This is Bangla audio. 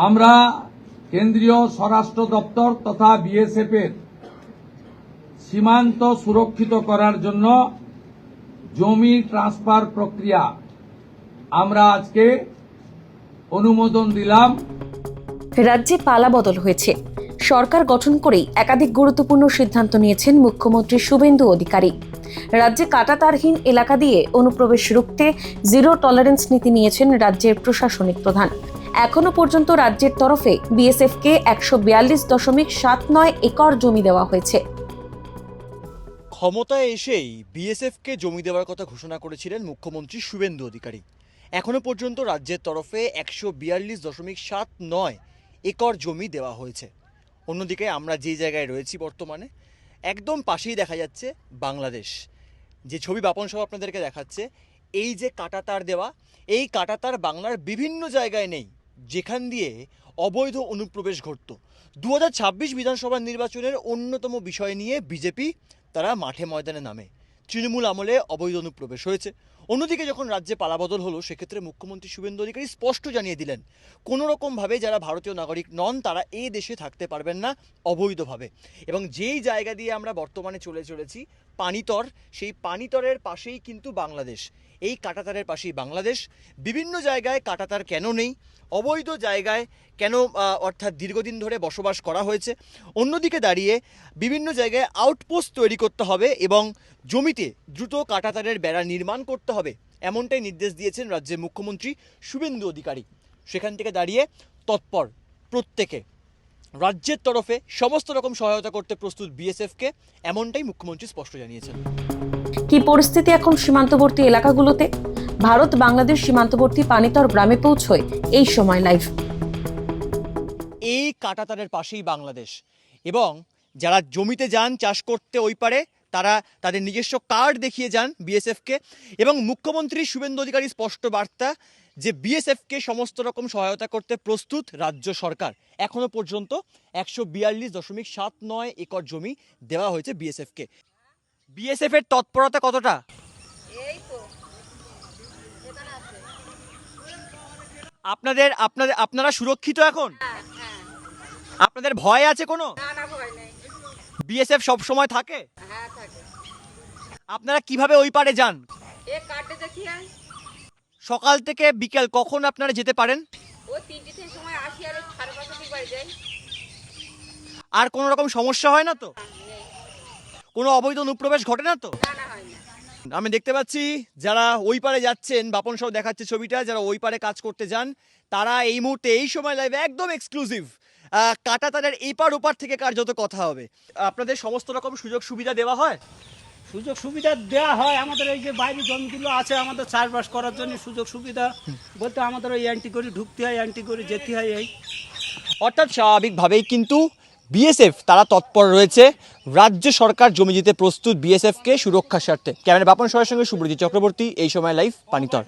আমরা কেন্দ্রীয় স্বরাষ্ট্র দপ্তর তথা বিএসএফ এর সীমান্ত সুরক্ষিত করার জন্য জমি ট্রান্সফার প্রক্রিয়া আমরা আজকে অনুমোদন দিলাম। রাজ্যে পালাবদল হয়েছে। সরকার গঠন করেই একাধিক গুরুত্বপূর্ণ সিদ্ধান্ত নিয়েছেন মুখ্যমন্ত্রী শুভেন্দু অধিকারী। রাজ্যে কাঁটাতারহীন এলাকা দিয়ে অনুপ্রবেশ রুখতে জিরো টলারেন্স নীতি নিয়েছেন রাজ্যের প্রশাসনিক প্রধান। এখনো পর্যন্ত রাজ্যের তরফে বিএসএফকে 142.79 একর জমি দেওয়া হয়েছে। ক্ষমতায় এসেই বিএসএফকে জমি দেওয়ার কথা ঘোষণা করেছিলেন মুখ্যমন্ত্রী শুভেন্দু অধিকারী। এখনো পর্যন্ত রাজ্যের তরফে 142.79 একর জমি দেওয়া হয়েছে। অন্যদিকে আমরা যে জায়গায় রয়েছি বর্তমানে একদম পাশেই দেখা যাচ্ছে বাংলাদেশ। যে ছবি বাপন সহ আপনাদেরকে দেখাচ্ছে, এই যে কাঁটাতার দেওয়া, এই কাঁটাতার বাংলার বিভিন্ন জায়গায় নেই যেখান দিয়ে অবৈধ অনুপ্রবেশ ঘটত। 2026 বিধানসভা নির্বাচনের অন্যতম বিষয় নিয়ে বিজেপি তারা মাঠে ময়দানে নামে। তৃণমূল আমলে অবৈধ অনুপ্রবেশ হয়েছে। অন্যদিকে যখন রাজ্যে পালাবদল হলো, সেক্ষেত্রে মুখ্যমন্ত্রী শুভেন্দু অধিকারী স্পষ্ট জানিয়ে দিলেন কোনো রকমভাবে যারা ভারতীয় নাগরিক নন তারা এই দেশে থাকতে পারবেন না অবৈধভাবে। এবং যেই জায়গা দিয়ে আমরা বর্তমানে চলেছি পানিতর, সেই পানিতরের পাশেই কিন্তু বাংলাদেশ। এই কাঁটাতারের পাশেই বাংলাদেশ। বিভিন্ন জায়গায় কাঁটাতার কেন নেই, অবৈধ জায়গায় কেন অর্থাৎ দীর্ঘদিন ধরে বসবাস করা হয়েছে। অন্যদিকে দাঁড়িয়ে বিভিন্ন জায়গায় আউটপোস্ট তৈরি করতে হবে এবং জমিতে দ্রুত কাঁটাতারের বেড়া নির্মাণ করতে হবে, এমনটাই নির্দেশ দিয়েছেন রাজ্যের মুখ্যমন্ত্রী শুভেন্দু অধিকারী। সেখান থেকে দাঁড়িয়ে তৎপর প্রত্যেকে রাজ্যের তরফে সমস্ত রকম সহায়তা করতে প্রস্তুত বিএসএফকে, এমনটাই মুখ্যমন্ত্রী স্পষ্ট জানিয়েছেন। কি পরিস্থিতি এখন সীমান্তবর্তী এলাকাগুলোতে? ভারত বাংলাদেশ সীমান্তবর্তী পানিতর গ্রামে পৌঁছয় এই সময় লাইভ। এই কাঁটাতারের পাশেই বাংলাদেশ এবং যারা জমিতে যান চাষ করতে ওই পারে তারা তাদের নিজস্ব কার্ড দেখিয়ে যান বিএসএফকে। এবং মুখ্যমন্ত্রী শুভেন্দু অধিকারী স্পষ্ট বার্তা যে বিএসএফকে সমস্ত রকম সহায়তা করতে প্রস্তুত রাজ্য সরকার। এখনো পর্যন্ত 142.79 একর জমি দেওয়া হয়েছে বিএসএফকে। বিএসএফ এর তৎপরতা কতটা? আপনারা সুরক্ষিত এখন? আপনাদের ভয় আছে কোনো? বিএসএফ সব সময় থাকে? আপনারা কিভাবে ওই পারে যান? সকাল থেকে বিকেল কখন আপনারা যেতে পারেন? আর কোনো রকম সমস্যা হয় না তো? কোনো অবৈধ অনুপ্রবেশ ঘটে না তো? আমি দেখতে পাচ্ছি যারা ওই পারে যাচ্ছেন, বাপন সহ দেখাচ্ছে ছবিটা, যারা ওই পারে কাজ করতে যান তারা এই মুহূর্তে এই সময় লাইভে একদম এক্সক্লুসিভ কাঁটাতারের এপার ওপার থেকে কার্যত কথা হবে। আপনাদের সমস্ত রকম সুযোগ সুবিধা দেওয়া হয়? সুযোগ সুবিধা দেওয়া হয়। আমাদের এই যে বাইরে জমিগুলো আছে আমাদের চাষবাস করার জন্য সুযোগ সুবিধা বলতে আমাদের ওই অ্যান্টি করে ঢুকতে হয়, অ্যান্টি করে যেতে হয়। এই অর্থাৎ স্বাভাবিকভাবেই কিন্তু বিএসএফ তারা তৎপর রয়েছে। রাজ্য সরকার জমি দিতে প্রস্তুত বিএসএফকে সুরক্ষার স্বার্থে। ক্যামেরা বাপন সহের সঙ্গে সুব্রজিৎ চক্রবর্তী, এই সময় লাইভ, পানিতর।